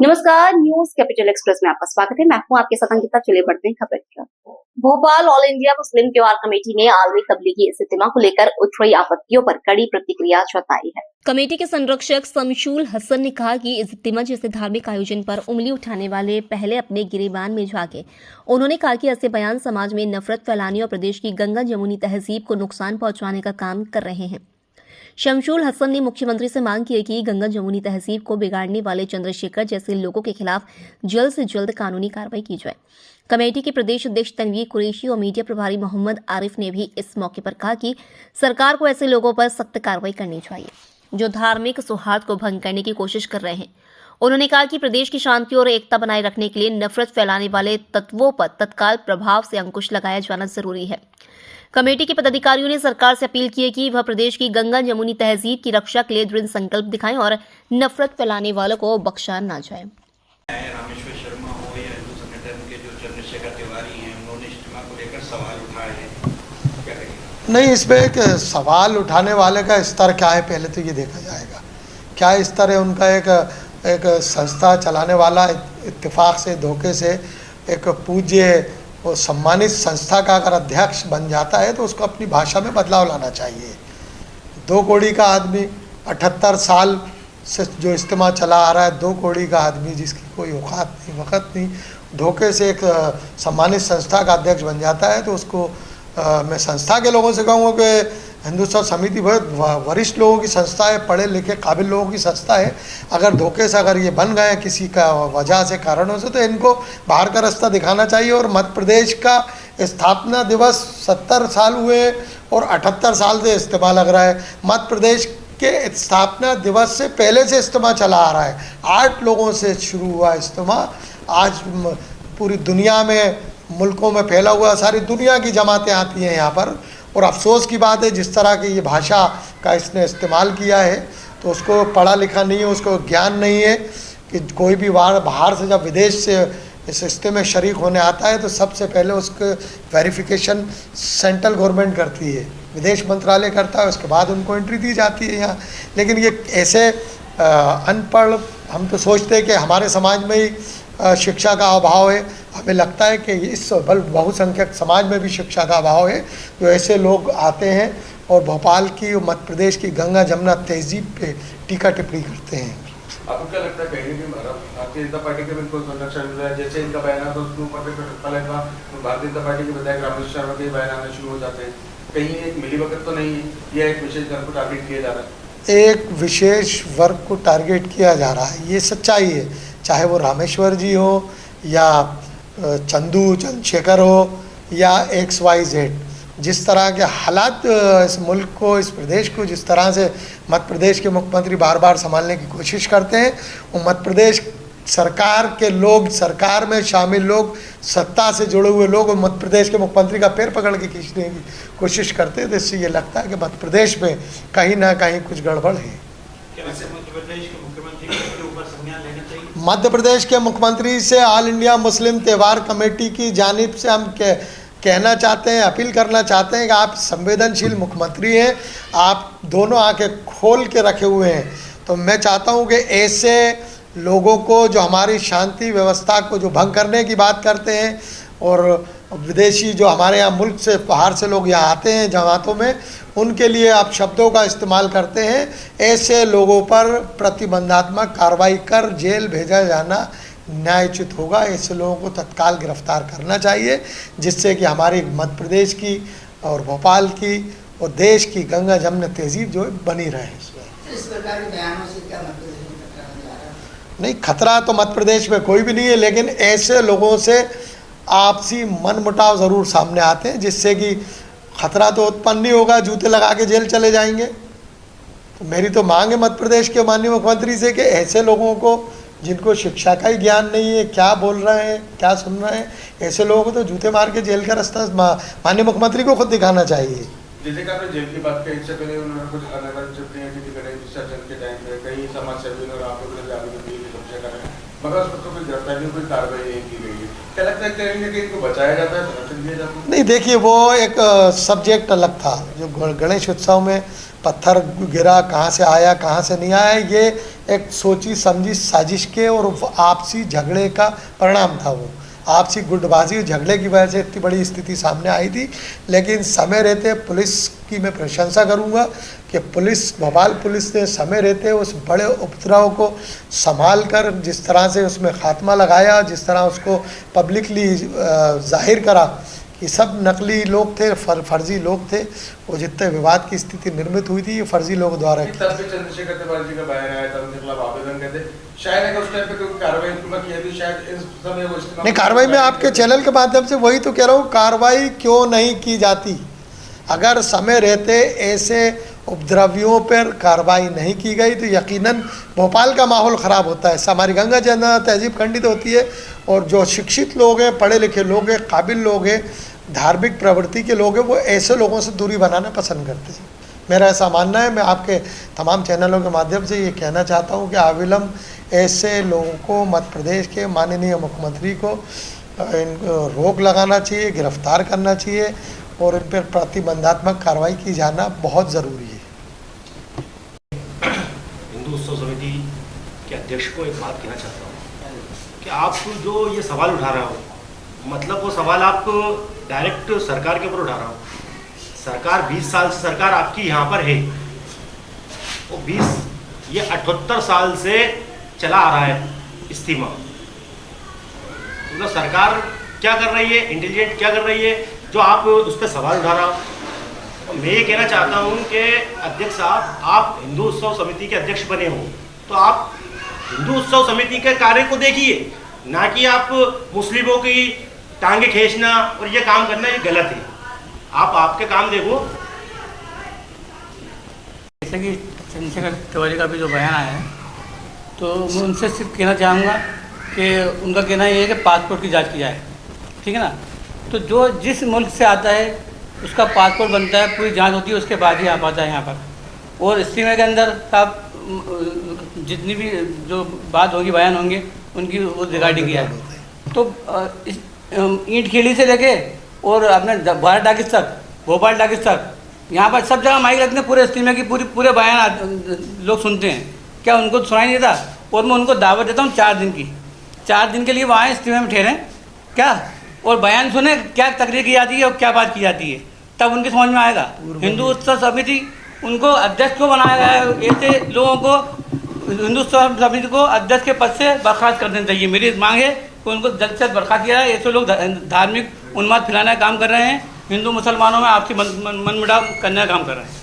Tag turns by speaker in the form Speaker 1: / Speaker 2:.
Speaker 1: नमस्कार, news capital express में आपका स्वागत है। मैं हूं आपके साथ अंकिता। चलिए बढ़ते हैं खबर की तरफ। भोपाल ऑल इंडिया मुस्लिम त्योहार कमेटी ने आलमी तबलीगी इज्तिमा को लेकर उठ रही आपत्तियों पर कड़ी प्रतिक्रिया जताई है। कमेटी के संरक्षक शमशूल हसन ने कहा कि इज्तिमा जैसे धार्मिक आयोजन पर उंगली उठाने वाले पहले अपने गिरेबान में झांके। उन्होंने कहा कि ऐसे बयान समाज में नफरत फैलाने और प्रदेश की गंगा जमुनी तहजीब को नुकसान पहुंचाने का काम कर रहे हैं। शमशूल हसन ने मुख्यमंत्री से मांग की है कि गंगा जमुनी तहजीब को बिगाड़ने वाले चंद्रशेखर जैसे लोगों के खिलाफ जल्द से जल्द कानूनी कार्रवाई की जाए। कमेटी के प्रदेश अध्यक्ष तनवीर कुरैशी और मीडिया प्रभारी मोहम्मद आरिफ ने भी इस मौके पर कहा कि सरकार को ऐसे लोगों पर सख्त कार्रवाई करनी चाहिए जो धार्मिक सौहार्द को भंग करने की कोशिश कर रहे हैं। उन्होंने कहा कि प्रदेश की शांति और एकता बनाए रखने के लिए नफरत फैलाने वाले तत्वों पर तत्काल प्रभाव से अंकुश लगाया जाना जरूरी है। कमेटी के पदाधिकारियों ने सरकार से अपील की है कि वह प्रदेश की गंगा जमुनी तहजीब की रक्षा के लिए दृढ़ संकल्प दिखाएं और नफरत फैलाने वालों को बख्शा न जाए।
Speaker 2: रामेश्वर शर्मा हो या हिंदू संगठन के जो चंद्रशेखर तिवारी हैं, उन्होंने इज्तिमा को लेकर सवाल उठाए हैं, क्या कहेंगे?
Speaker 3: नहीं, इसमें एक सवाल उठाने वाले का स्तर क्या है पहले तो ये देखा जाएगा। क्या स्तर है उनका? एक संस्था चलाने वाला इत्तेफाक से धोखे से एक पूज्य और सम्मानित संस्था का अगर अध्यक्ष बन जाता है तो उसको अपनी भाषा में बदलाव लाना चाहिए। 2 कौड़ी का आदमी 78 साल से जो इज्तिमा चला आ रहा है, 2 कौड़ी का आदमी जिसकी कोई औकात नहीं वक़्त नहीं, धोखे से एक सम्मानित संस्था का अध्यक्ष बन जाता है तो उसको मैं संस्था के लोगों से कहूँगा कि हिंदुस्तान समिति बहुत वरिष्ठ लोगों की संस्था है, पढ़े लिखे काबिल लोगों की संस्था है। अगर धोखे से अगर ये बन गए किसी का वजह से कारणों से तो इनको बाहर का रास्ता दिखाना चाहिए। और मध्य प्रदेश का स्थापना दिवस 70 साल हुए और 78 साल से इज्तिमा लग रहा है। मध्य प्रदेश के स्थापना दिवस से पहले से इज्तिमा चला आ रहा है। 8 लोगों से शुरू हुआ इज्तिमा आज पूरी दुनिया में मुल्कों में फैला हुआ, सारी दुनिया की जमातें आती हैं यहाँ पर। और अफसोस की बात है जिस तरह की ये भाषा का इसने इस्तेमाल किया है तो उसको पढ़ा लिखा नहीं है, उसको ज्ञान नहीं है कि कोई भी बाहर से जब विदेश से इस रिश्ते में शरीक होने आता है तो सबसे पहले उसको वेरिफिकेशन सेंट्रल गवर्नमेंट करती है, विदेश मंत्रालय करता है, उसके बाद उनको एंट्री दी जाती है यहाँ। लेकिन ये ऐसे अनपढ़, हम तो सोचते हैं कि हमारे समाज में ही शिक्षा का अभाव है। हमें लगता है कि इस बहुसंख्यक समाज में भी शिक्षा का अभाव है। जो ऐसे लोग आते हैं और भोपाल की और मध्य प्रदेश की गंगा जमुना तहजीब पे टीका टिप्पणी करते हैं।
Speaker 2: आपको क्या लगता है कहीं भी भारतीय जनता पार्टी के बिल्कुल संरक्षण मिल रहा है? जैसे इनका बयान आता है उसके ऊपर भारतीय जनता पार्टी के विधायक रामेश्वर शर्मा के बयान आने शुरू हो जाते हैं। कहीं एक मिलीभगत तो नहीं है, यह एक विशेष वर्ग को टारगेट किया जा रहा है?
Speaker 3: एक विशेष वर्ग को टारगेट किया जा रहा है, ये सच्चाई है। चाहे वो रामेश्वर जी हो या चंद्रशेखर हो या XYZ, जिस तरह के हालात इस मुल्क को, इस प्रदेश को, जिस तरह से मध्य प्रदेश के मुख्यमंत्री बार बार संभालने की कोशिश करते हैं, वो मध्य प्रदेश सरकार के लोग, सरकार में शामिल लोग, सत्ता से जुड़े हुए लोग और मध्य प्रदेश के मुख्यमंत्री का पैर पकड़ के खींचने की कोशिश करते हैं। तो इससे ये लगता है कि मध्य प्रदेश में कहीं ना कहीं कुछ गड़बड़ है। मध्य प्रदेश के मुख्यमंत्री से ऑल इंडिया मुस्लिम त्यौहार कमेटी की जानिब से हम कहना चाहते हैं, अपील करना चाहते हैं कि आप संवेदनशील मुख्यमंत्री हैं, आप दोनों आंखें खोल के रखे हुए हैं। तो मैं चाहता हूं कि ऐसे लोगों को जो हमारी शांति व्यवस्था को जो भंग करने की बात करते हैं और विदेशी जो हमारे यहाँ मुल्क से बाहर से लोग यहाँ आते हैं जमातों में, उनके लिए आप शब्दों का इस्तेमाल करते हैं, ऐसे लोगों पर प्रतिबंधात्मक कार्रवाई कर जेल भेजा जाना न्यायोचित होगा। ऐसे लोगों को तत्काल गिरफ्तार करना चाहिए जिससे कि हमारी मध्य प्रदेश की और भोपाल की और देश की गंगा जमुना तहजीब जो बनी रहे।
Speaker 4: इस प्रकार के बयानों से क्या मध्य प्रदेश में खतरा नजर आ रहा है?
Speaker 3: नहीं, खतरा तो मध्य प्रदेश में कोई भी नहीं है, लेकिन ऐसे लोगों से आपसी मनमुटाव ज़रूर सामने आते हैं जिससे कि खतरा तो उत्पन्न नहीं होगा, जूते लगा के जेल चले जाएंगे। तो मेरी तो मांग है मध्य प्रदेश के माननीय मुख्यमंत्री से कि ऐसे लोगों को जिनको शिक्षा का ही ज्ञान नहीं है, क्या बोल रहे हैं, क्या सुन रहे हैं, ऐसे लोगों को तो जूते मार के जेल का रास्ता माननीय मुख्यमंत्री को खुद दिखाना चाहिए।
Speaker 2: जैसे कि आपने जेल की बात कही, इससे पहले उन्होंने कुछ अलग टिप्पणियां की थी के टाइम पे, कई समाज सेवी और आप लोगों ने आवेदन दिए कब्जा कर रहे हैं, मगर उस पर कोई गिरफ्तारी कोई कार्रवाई नहीं की गई है। क्या लगता है कहीं कि इनको बचाया जाता है, संरक्षण दिया जाता है?
Speaker 3: नहीं, देखिए वो एक सब्जेक्ट अलग था। जो गणेश उत्सव में पत्थर गिरा, कहाँ से आया कहाँ से नहीं आया, ये एक सोची समझी साजिश के और आपसी झगड़े का परिणाम था। वो आपसी गुटबाजी और झगड़े की वजह से इतनी बड़ी स्थिति सामने आई थी। लेकिन समय रहते पुलिस की मैं प्रशंसा करूंगा कि भोपाल पुलिस ने समय रहते उस बड़े उपद्रव को संभाल कर जिस तरह से उसमें खात्मा लगाया, जिस तरह उसको पब्लिकली जाहिर करा कि सब नकली लोग थे, फर्जी लोग थे। वो जितने विवाद की स्थिति निर्मित हुई थी ये फर्जी लोगों द्वारा की।
Speaker 2: चंद्रशेखर तिवारी जी का बयान आया था, उनके खिलाफ आवेदन करते, शायद उस टाइम पे कोई कार्रवाई की थी, शायद इस समय वो इस्तेमाल
Speaker 3: नहीं। कार्रवाई में आपके चैनल के माध्यम से वही तो कह रहा हूँ, कार्रवाई क्यों नहीं की जाती। अगर समय रहते ऐसे उपद्रवियों पर कार्रवाई नहीं की गई तो यकीनन भोपाल का माहौल ख़राब होता है। हमारी गंगा जमुना तहजीब खंडित होती है और जो शिक्षित लोग हैं, पढ़े लिखे लोग हैं, काबिल लोग हैं, धार्मिक प्रवृत्ति के लोग हैं, वो ऐसे लोगों से दूरी बनाना पसंद करते हैं। मेरा ऐसा मानना है। मैं आपके तमाम चैनलों के माध्यम से ये कहना चाहता हूँ कि अविलंब ऐसे लोगों को, मध्य प्रदेश के माननीय मुख्यमंत्री को रोक लगाना चाहिए, गिरफ्तार करना चाहिए और इन पर प्रतिबंधात्मक कार्रवाई की जाना बहुत ज़रूरी है।
Speaker 5: हिंदू उत्सव समिति के अध्यक्ष को एक बात कहना चाहता हूँ कि आप जो ये सवाल उठा रहे हो, मतलब वो सवाल आप डायरेक्ट सरकार के ऊपर उठा रहा हो। सरकार 20 साल से सरकार आपकी यहाँ पर है, वो 78 साल से चला आ रहा है इस्तीमा। मतलब सरकार क्या कर रही है, इंटेलिजेंट क्या कर रही है, जो आप उस पर सवाल उठा रहा हो। मैं ये कहना चाहता हूँ कि अध्यक्ष साहब, आप हिंदू उत्सव समिति के अध्यक्ष बने हो तो आप हिंदू उत्सव समिति के कार्य को देखिए, ना कि आप मुस्लिमों की टांगे खींचना और ये काम करना ये गलत है। आप आपके काम देखो।
Speaker 6: जैसे कि चंद्रशेखर तिवारी का भी जो बयान आया है, तो मैं उनसे सिर्फ कहना चाहूँगा कि उनका कहना ये है कि पासपोर्ट की जांच की जाए, ठीक है ना। तो जो जिस मुल्क से आता है उसका पासपोर्ट बनता है, पूरी जांच होती है, उसके बाद ही आ पाता है यहाँ पर। और इस्तीमे के अंदर साहब जितनी भी जो बात होगी, बयान होंगे उनकी वो रिगार्डिंग किया है। तो ईंट खेली से लेके और अपने भारत टाकिस तक, भोपाल टाकिस तक, यहाँ पर सब जगह माइक रखते हैं, पूरे इस्तीमे की पूरे बयान लोग सुनते हैं। क्या उनको सुनाई नहीं देता? और मैं उनको दावत देता हूँ 4 दिन की, 4 दिन के लिए वो आए, इस्तीमे में ठहरें क्या, और बयान सुने क्या तकरीर की जाती है और क्या बात की जाती है, तब उनकी समझ में आएगा। हिंदू उत्सव समिति उनको अध्यक्ष को बनाया गया है, ऐसे लोगों को हिंदू उत्सव समिति को अध्यक्ष के पद से बर्खास्त कर देना चाहिए। मेरी मांग है कि उनको जल्द से जल्द बर्खास्त किया जाए। ऐसे लोग धार्मिक उन्माद फैलाने का काम कर रहे हैं, हिंदू मुसलमानों में आपसी मनमुटाव करने का काम कर रहे हैं।